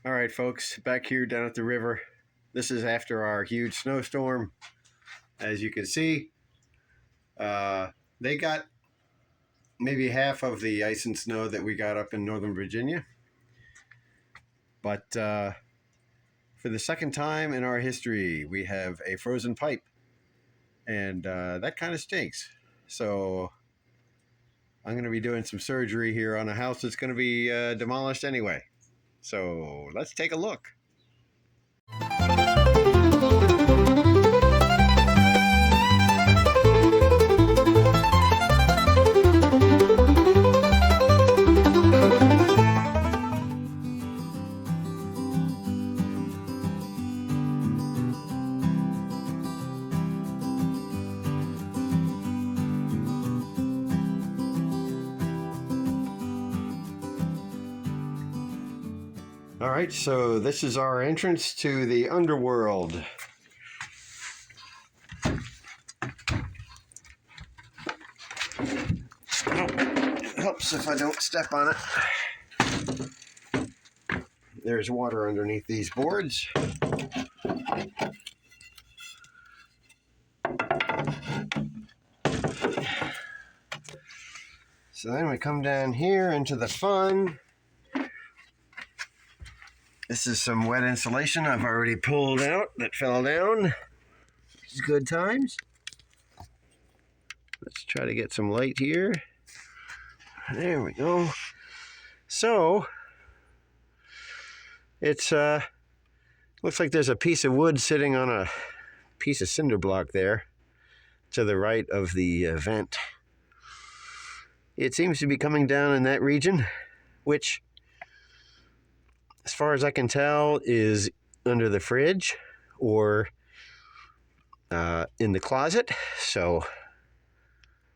All right, folks, back here down at the river. This is after our huge snowstorm. As you can see, they got maybe half of the ice and snow that we got up in Northern Virginia. But for the second time in our history, we have a frozen pipe. And that kind of stinks. So I'm going to be doing some surgery here on a house that's going to be demolished anyway. So let's take a look. All right, so this is our entrance to the underworld. It helps if I don't step on it. There's water underneath these boards. So then we come down here into the fun. This is some wet insulation I've already pulled out that fell down. It's good times. Let's try to get some light here. There we go. So, it's looks like there's a piece of wood sitting on a piece of cinder block there to the right of the vent. It seems to be coming down in that region, which, as far as I can tell, is under the fridge or in the closet. So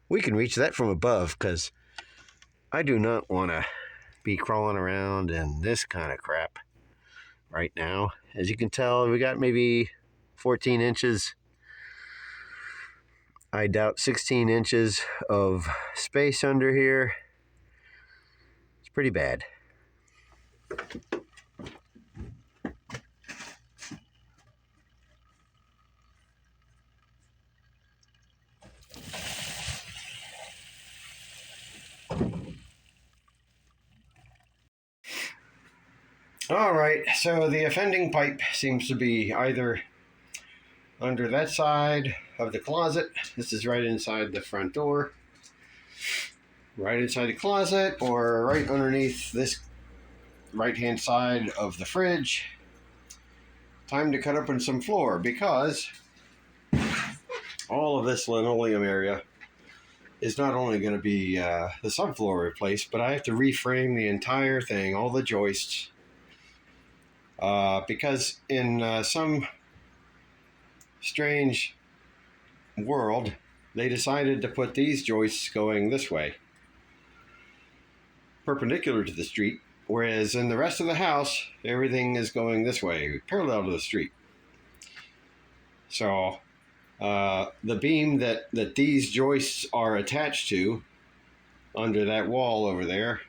we can reach that from above, because I do not want to be crawling around in this kind of crap right now. As you can tell, we got maybe 14 inches. I doubt 16 inches of space under here. It's pretty bad. All right, so the offending pipe seems to be either under that side of the closet. This is right inside the front door. Right inside the closet, or right underneath this right-hand side of the fridge. Time to cut open some floor, because all of this linoleum area is not only going to be the subfloor replaced, but I have to reframe the entire thing, all the joists. Because in some strange world, they decided to put these joists going this way, perpendicular to the street, whereas in the rest of the house, everything is going this way, parallel to the street. So the beam that these joists are attached to under that wall over there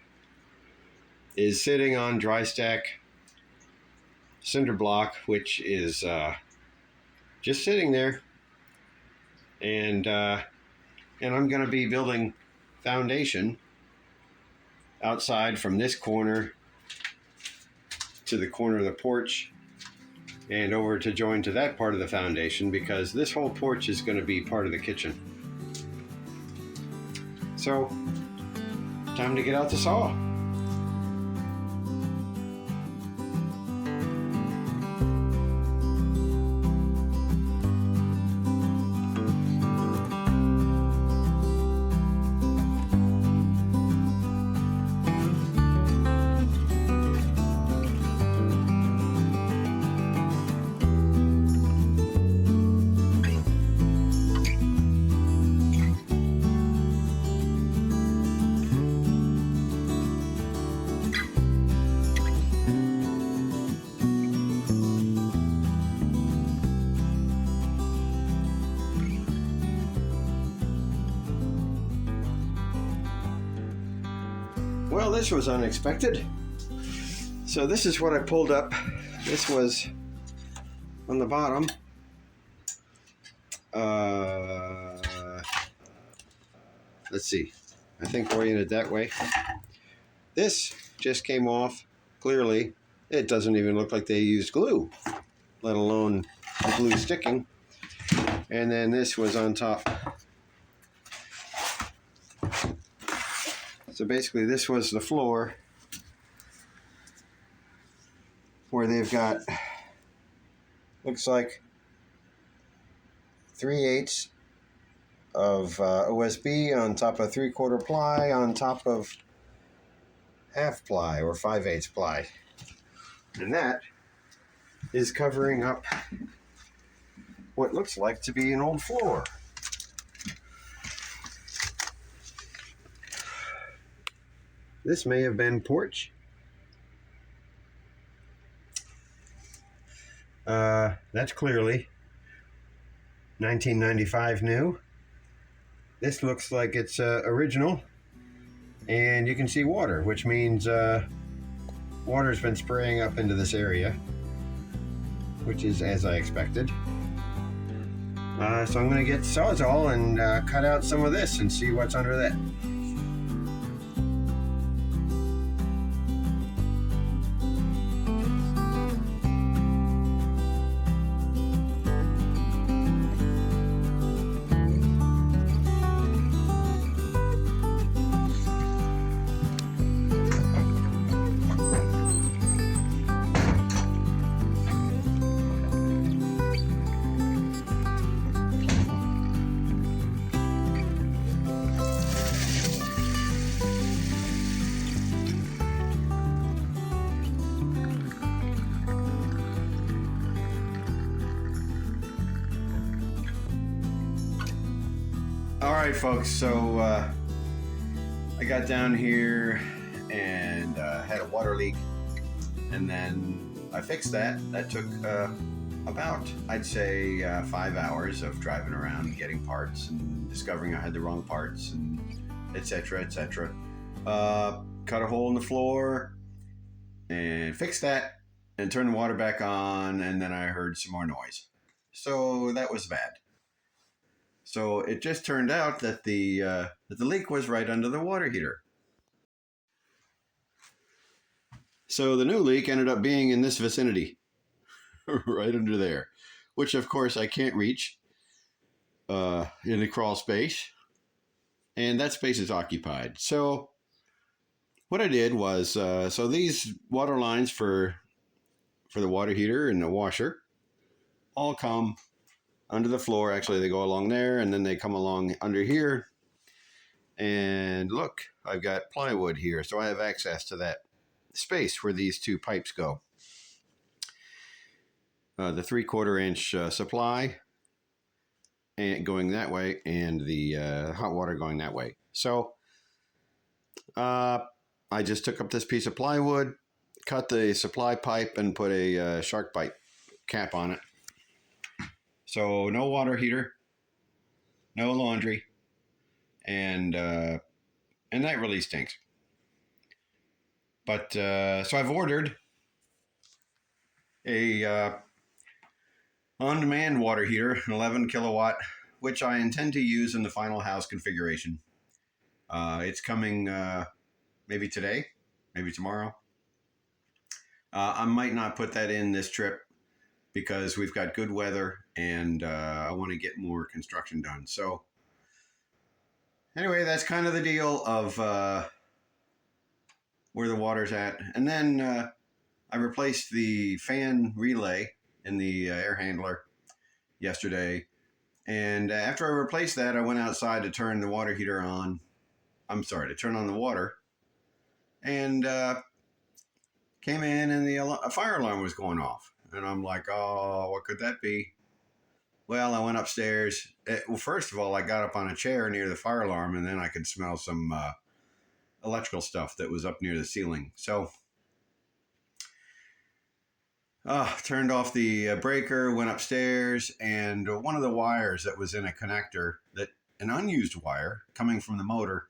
is sitting on dry stack cinder block, which is just sitting there, and I'm going to be building foundation outside from this corner to the corner of the porch and over to join to that part of the foundation, because this whole porch is going to be part of the kitchen. So, time to get out the saw. Well, this was unexpected. So this is what I pulled up. This was on the bottom. Let's see. I think oriented that way. This just came off. Clearly, it doesn't even look like they used glue, let alone the glue sticking. And then this was on top. So basically this was the floor where they've got, looks like 3/8 of OSB on top of 3/4 ply on top of half ply or 5/8 ply. And that is covering up what looks like to be an old floor. This may have been porch. That's clearly 1995 new. This looks like it's original, and you can see water, which means water's been spraying up into this area, which is as I expected. So I'm going to get Sawzall and cut out some of this and see what's under that. Alright folks, so I got down here and had a water leak, and then I fixed that. That took about, I'd say, 5 hours of driving around and getting parts and discovering I had the wrong parts and etc. etc. Cut a hole in the floor and fixed that and turned the water back on, and then I heard some more noise. So that was bad. So it just turned out that the leak was right under the water heater. So the new leak ended up being in this vicinity, right under there, which of course I can't reach in the crawl space, and that space is occupied. So what I did was, so these water lines for the water heater and the washer all come under the floor. Actually, they go along there, and then they come along under here. And look, I've got plywood here, so I have access to that space where these two pipes go. The 3/4 inch supply and going that way, and the hot water going that way. So I just took up this piece of plywood, cut the supply pipe, and put a shark bite cap on it. So no water heater, no laundry, and that really stinks. But so I've ordered a on-demand water heater, an 11 kilowatt, which I intend to use in the final house configuration. It's coming maybe today, maybe tomorrow. I might not put that in this trip because we've got good weather, and I want to get more construction done. So anyway, that's kind of the deal of where the water's at. And then I replaced the fan relay in the air handler yesterday. And after I replaced that, I went outside to turn the water heater on. I'm sorry, to turn on the water. And came in, and a fire alarm was going off. And I'm like, oh, what could that be? Well, I went upstairs. Well, first of all, I got up on a chair near the fire alarm, and then I could smell some electrical stuff that was up near the ceiling. So turned off the breaker, went upstairs, and one of the wires that was in a connector, an unused wire coming from the motor,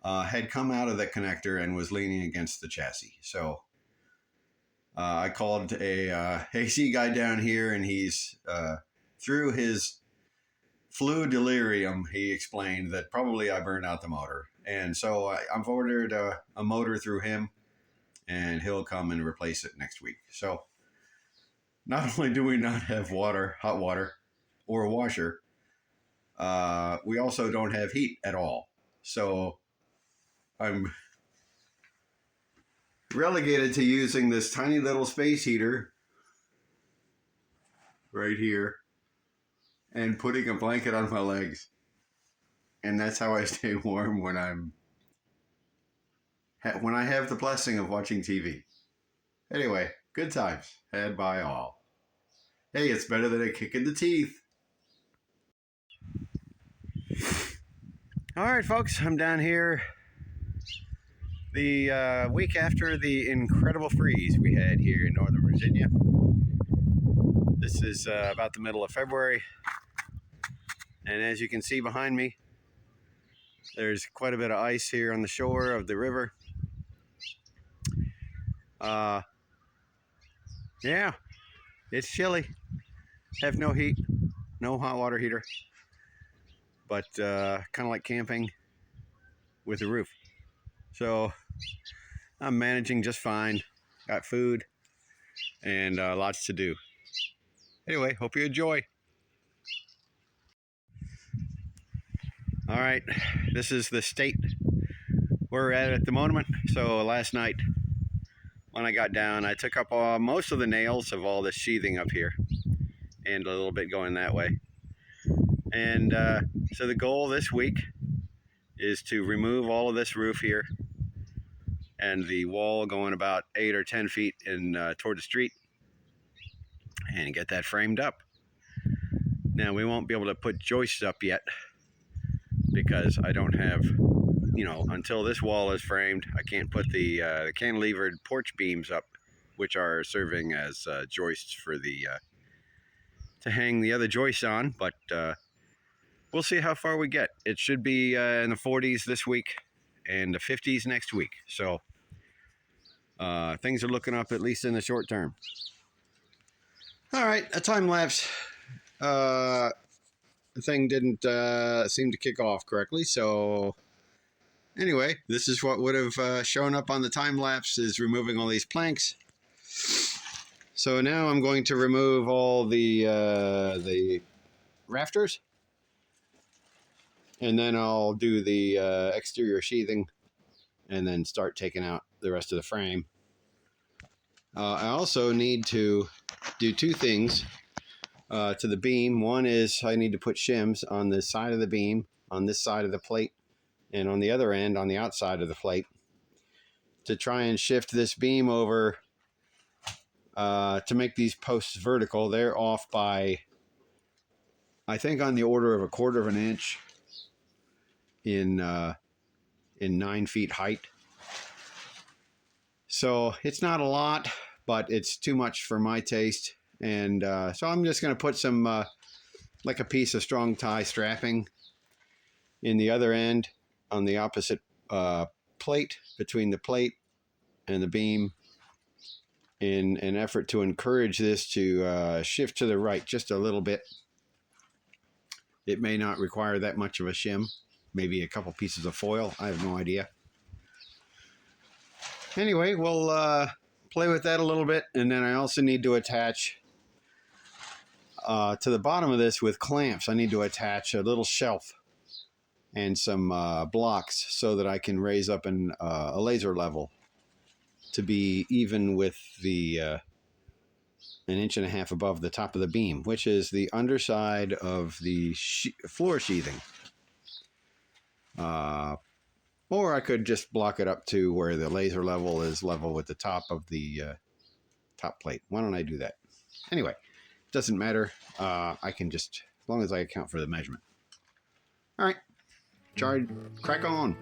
had come out of the connector and was leaning against the chassis. So I called a AC guy down here, and he's through his flu delirium, he explained that probably I burned out the motor. And so I've ordered a motor through him, and he'll come and replace it next week. So not only do we not have water, hot water, or a washer, we also don't have heat at all. So I'm relegated to using this tiny little space heater right here and putting a blanket on my legs. And that's how I stay warm when I have the blessing of watching TV. Anyway, good times had by all. Hey, it's better than a kick in the teeth. All right, folks, I'm down here the week after the incredible freeze we had here in Northern Virginia. This is about the middle of February. And as you can see behind me, there's quite a bit of ice here on the shore of the river. Yeah, it's chilly. Have no heat, no hot water heater, but kind of like camping with a roof. So I'm managing just fine. Got food and lots to do. Anyway, hope you enjoy. All right, this is the state we're at the moment. So last night when I got down, I took up most of the nails of all this sheathing up here and a little bit going that way. And so the goal this week is to remove all of this roof here and the wall going about 8 or 10 feet in toward the street and get that framed up. Now we won't be able to put joists up yet because I don't have, until this wall is framed, I can't put the cantilevered porch beams up, which are serving as joists for the to hang the other joists on. But we'll see how far we get. It should be in the 40s this week and the 50s next week. So things are looking up, at least in the short term. All right, a time lapse. The thing didn't seem to kick off correctly, so anyway, this is what would have shown up on the time lapse, is removing all these planks. So now I'm going to remove all the rafters, and then I'll do the exterior sheathing and then start taking out the rest of the frame. I also need to do two things to the beam. One is I need to put shims on the side of the beam, on this side of the plate, and on the other end, on the outside of the plate, to try and shift this beam over to make these posts vertical. They're off by, I think, on the order of 1/4 of an inch in 9 feet height. So it's not a lot, but it's too much for my taste. And so I'm just going to put some, like a piece of strong tie strapping in the other end on the opposite plate, between the plate and the beam, in an effort to encourage this to shift to the right just a little bit. It may not require that much of a shim, maybe a couple pieces of foil. I have no idea. Anyway, we'll play with that a little bit, and then I also need to attach to the bottom of this with clamps. I need to attach a little shelf and some blocks so that I can raise up a laser level to be even with the 1.5 inches above the top of the beam, which is the underside of the floor sheathing. Or I could just block it up to where the laser level is level with the top of the top plate. Why don't I do that? Anyway, doesn't matter. I can just, as long as I account for the measurement. All right, crack on.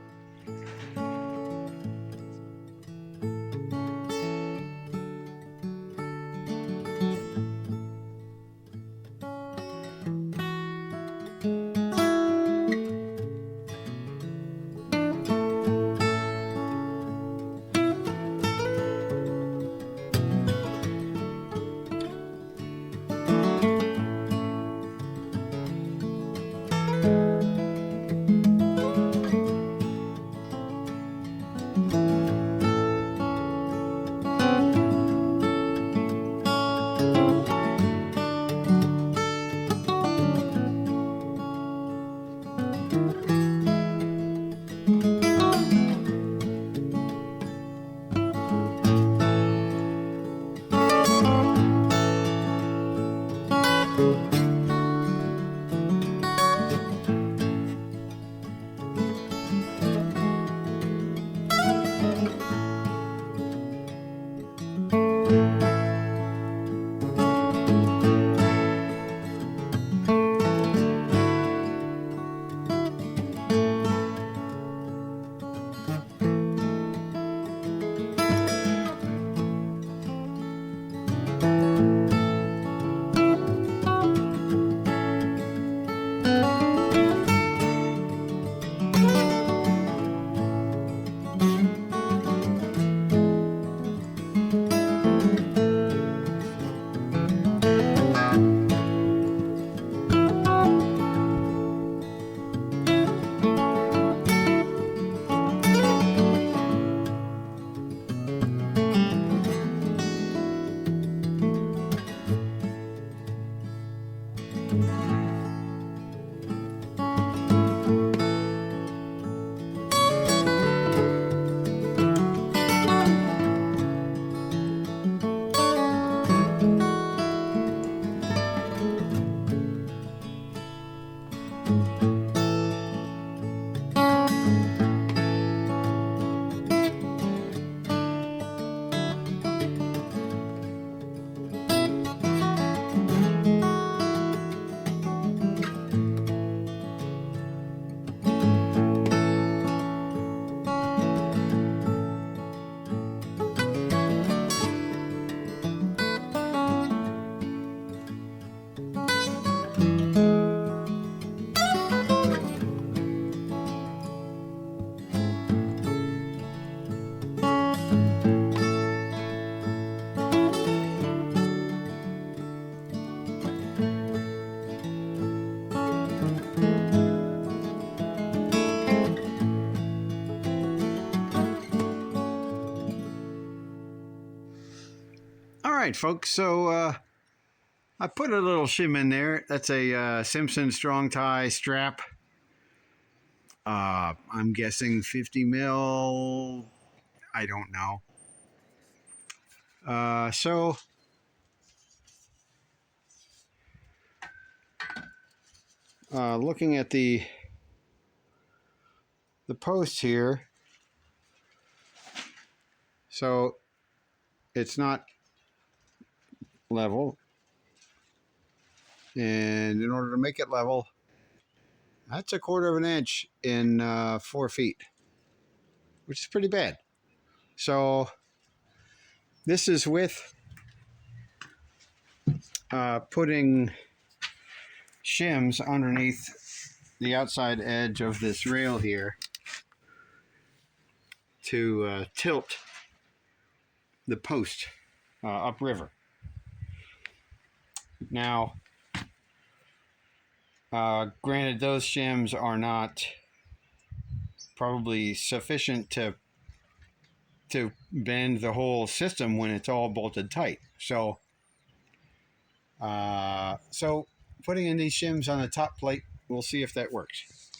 All right, folks, so I put a little shim in there. That's a Simpson strong tie strap. I'm guessing 50 mil. I don't know. So looking at the post here, so it's not level, and in order to make it level, that's 1/4 of an inch in 4 feet, which is pretty bad. So this is with putting shims underneath the outside edge of this rail here to tilt the post upriver. Now, granted, those shims are not probably sufficient to bend the whole system when it's all bolted tight. So putting in these shims on the top plate, we'll see if that works.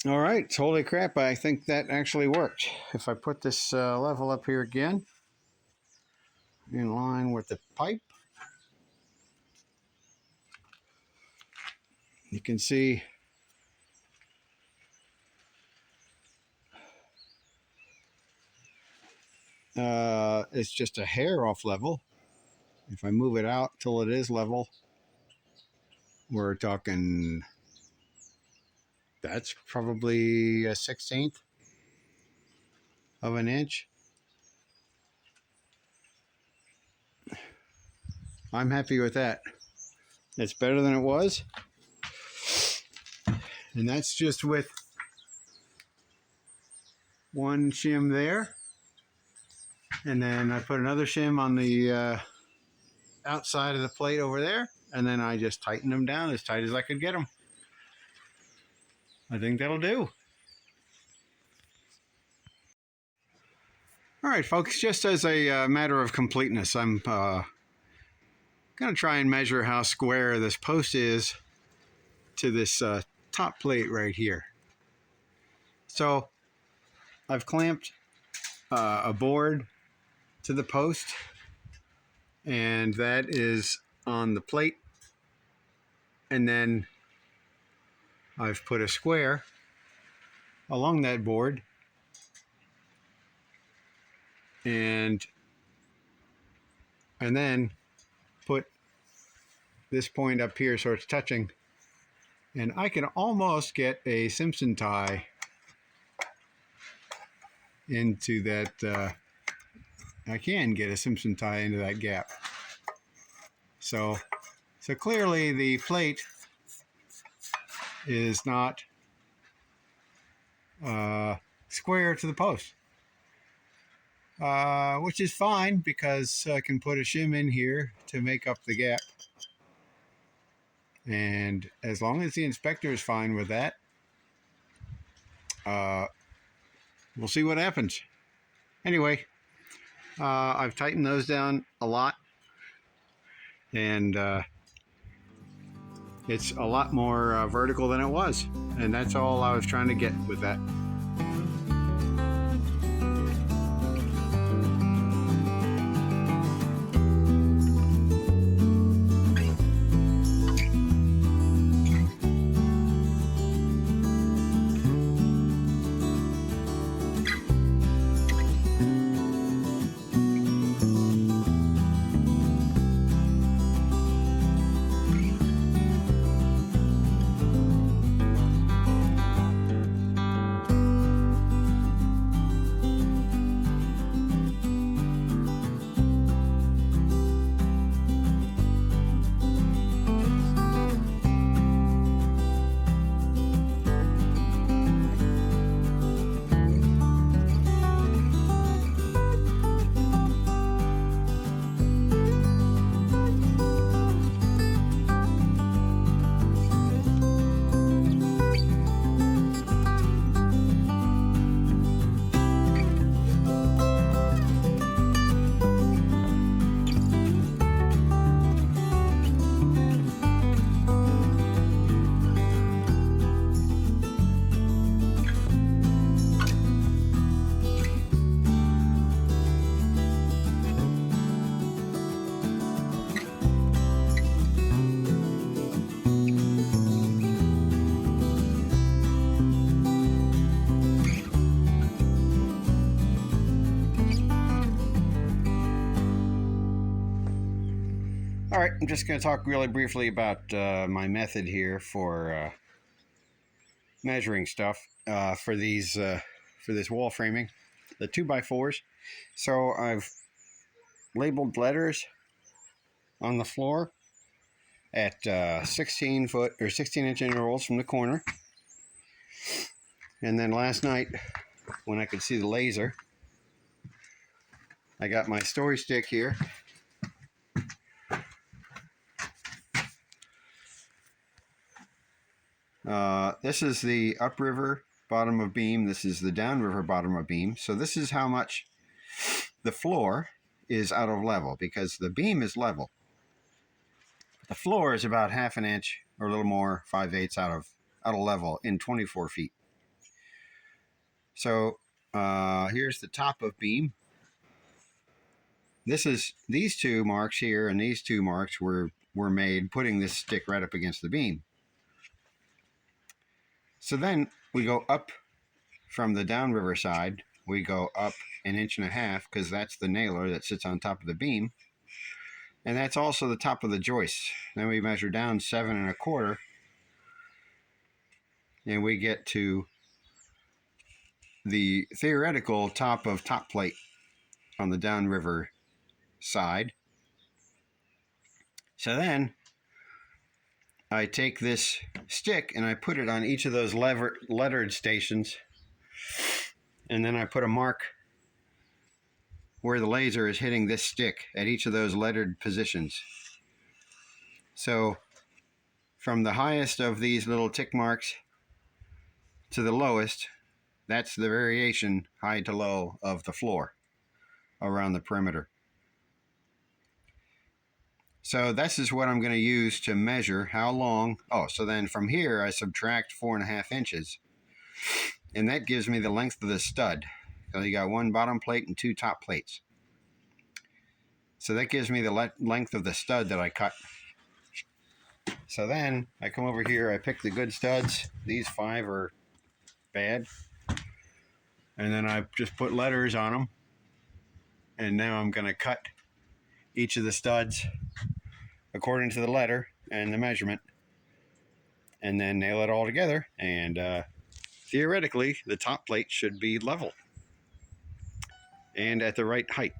All right, holy crap, I think that actually worked. If I put this level up here again, in line with the pipe, you can see it's just a hair off level. If I move it out till it is level, we're talking, that's probably a 1/16 of an inch. I'm happy with that. It's better than it was. And that's just with one shim there. And then I put another shim on the outside of the plate over there. And then I just tighten them down as tight as I could get them. I think that'll do. All right, folks, just as a matter of completeness, I'm going to try and measure how square this post is to this top plate right here. So I've clamped a board to the post, and that is on the plate, and then I've put a square along that board, and then put this point up here so it's touching, and I can almost get a Simpson tie into that. I can get a Simpson tie into that gap. So clearly the plate is not square to the post, which is fine because I can put a shim in here to make up the gap. And as long as the inspector is fine with that, we'll see what happens. Anyway, I've tightened those down a lot, and it's a lot more vertical than it was, and that's all I was trying to get with that. All right, I'm just going to talk really briefly about my method here for measuring stuff for this wall framing, the 2x4s. So I've labeled letters on the floor at 16 foot or 16-inch intervals from the corner. And then last night, when I could see the laser, I got my story stick here. This is the upriver bottom of beam. This is the downriver bottom of beam. So this is how much the floor is out of level, because the beam is level. The floor is about 1/2 inch or a little more, 5/8 out of level in 24 feet. So here's the top of beam. These two marks here and these two marks were made putting this stick right up against the beam. So then we go up from the downriver side. We go up 1.5 inches because that's the nailer that sits on top of the beam. And that's also the top of the joist. Then we measure down 7 1/4. And we get to the theoretical top of top plate on the downriver side. So then I take this stick and I put it on each of those lettered stations, and then I put a mark where the laser is hitting this stick at each of those lettered positions. So from the highest of these little tick marks to the lowest, that's the variation high to low of the floor around the perimeter. So this is what I'm going to use to measure how long. Oh, so then from here I subtract 4.5 inches, and that gives me the length of the stud. So you got one bottom plate and two top plates. So that gives me the length of the stud that I cut. So then I come over here, I pick the good studs. These 5 are bad. And then I just put letters on them. And now I'm going to cut each of the studs according to the letter and the measurement, and then nail it all together, and theoretically the top plate should be level and at the right height.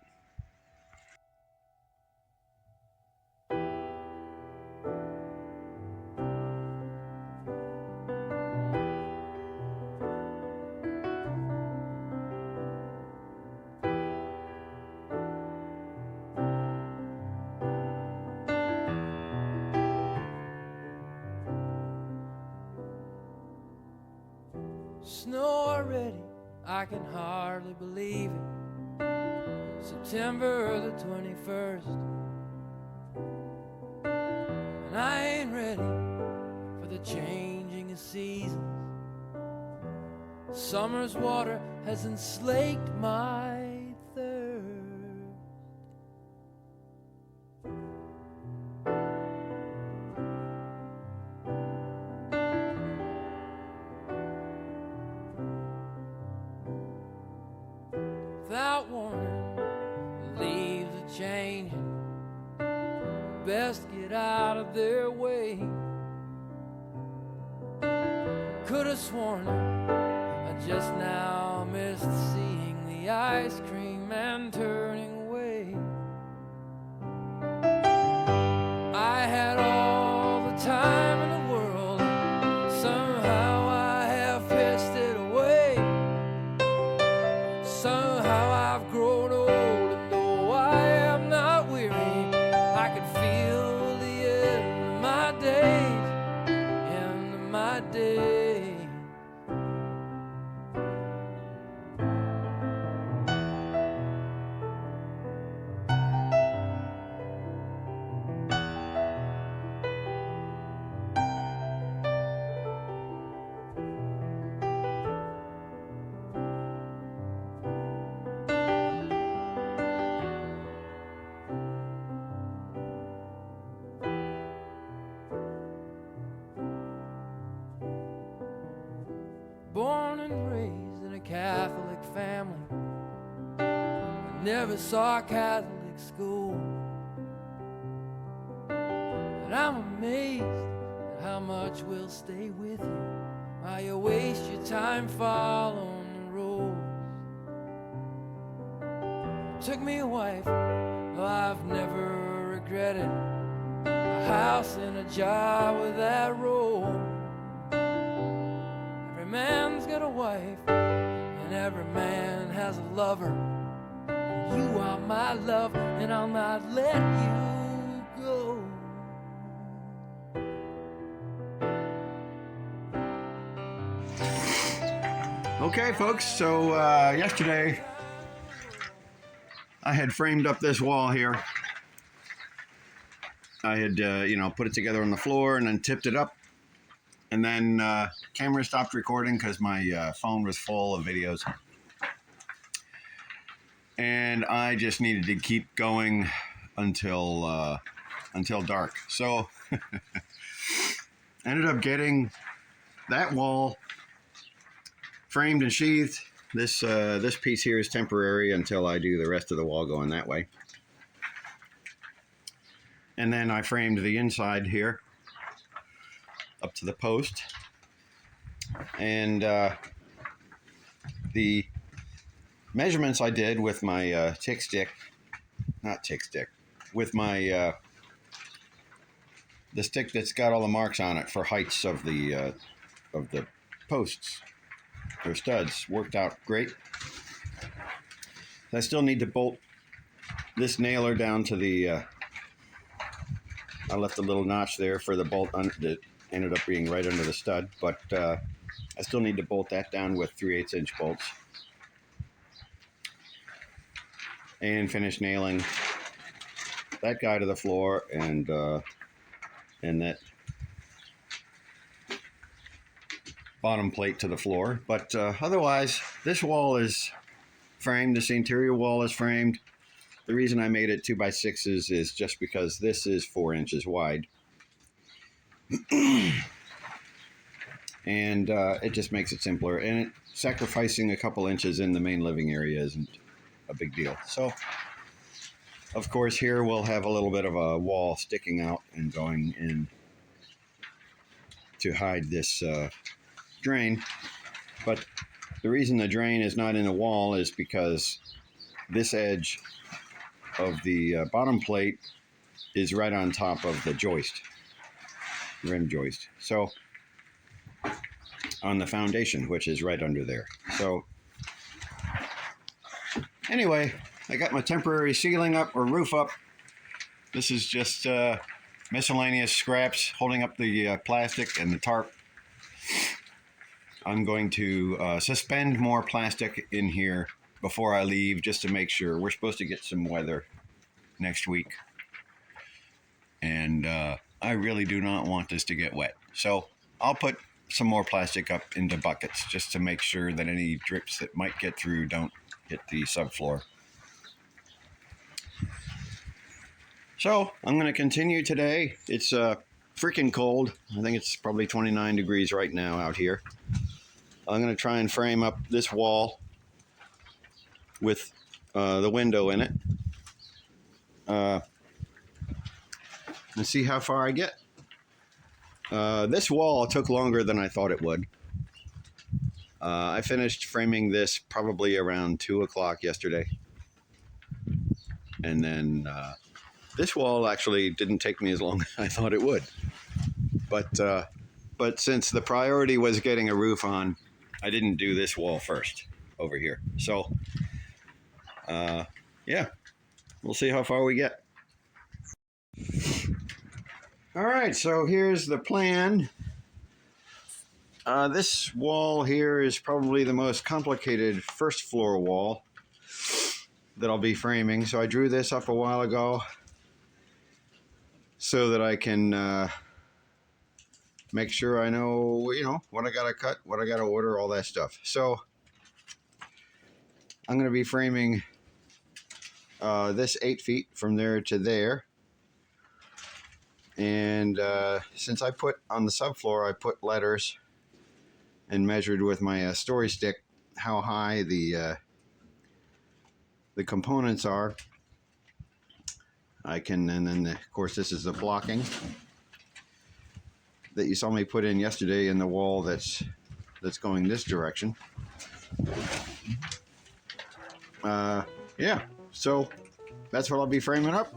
Snow already, I can hardly believe it. September the 21st, and I ain't ready for the changing of seasons. Summer's water hasn't slaked my thirst. Without warning, the leaves are changing. Best get out of their way. Could have sworn I just now missed seeing the ice cream man turning away. I had all the time in the world. Somehow I have pissed it away. Somehow I've grown old, and though I am not weary, I can feel the end of my days, end of my days. Born and raised in a Catholic family, I never saw a Catholic school. And I'm amazed at how much will stay with you while you waste your time following the rules. Took me a wife, well, I've never regretted. A house and a job with that role. Every man's got a wife, and every man has a lover. And you are my love, and I'll not let you go. Okay, folks, so yesterday I had framed up this wall here. I had, put it together on the floor and then tipped it up. And then camera stopped recording because my phone was full of videos. And I just needed to keep going until dark. So ended up getting that wall framed and sheathed. This piece here is temporary until I do the rest of the wall going that way. And then I framed the inside here up to the post. And the measurements I did with my with my the stick that's got all the marks on it for heights of the posts or studs worked out great. I still need to bolt this nailer down to the I left a little notch there for the bolt that ended up being right under the stud, but I still need to bolt that down with 3/8 inch bolts and finish nailing that guy to the floor and that bottom plate to the floor. But otherwise, this wall is framed. This interior wall is framed. The reason I made it 2x6s is just because this is 4 inches wide. And it just makes it simpler. And sacrificing a couple inches in the main living area isn't a big deal. So, of course, here we'll have a little bit of a wall sticking out and going in to hide this drain. But the reason the drain is not in the wall is because this edge of the bottom plate is right on top of the joist, rim joist. So on the foundation, which is right under there. So anyway, I got my temporary ceiling up or roof up. This is just miscellaneous scraps holding up the plastic and the tarp. I'm going to suspend more plastic in here before I leave, just to make sure. We're supposed to get some weather next week, and I really do not want this to get wet. So I'll put some more plastic up into buckets just to make sure that any drips that might get through don't hit the subfloor. So I'm going to continue today. It's freaking cold. I think it's probably 29 degrees right now out here. I'm going to try and frame up this wall with the window in it and see how far I get. This wall took longer than I thought it would. I finished framing this probably around 2 o'clock yesterday. And then this wall actually didn't take me as long as I thought it would. But since the priority was getting a roof on, I didn't do this wall first over here. So, yeah, we'll see how far we get. All right, so here's the plan. This wall here is probably the most complicated first floor wall that I'll be framing. So I drew this up a while ago so that I can make sure I know, what I gotta cut, what I gotta order, all that stuff. So I'm gonna be framing this 8 feet from there to there. And since I put on the subfloor, I put letters and measured with my story stick how high the components are. I can, and then of course this is the blocking. that you saw me put in yesterday in the wall that's going this direction. Yeah, so that's what I'll be framing up.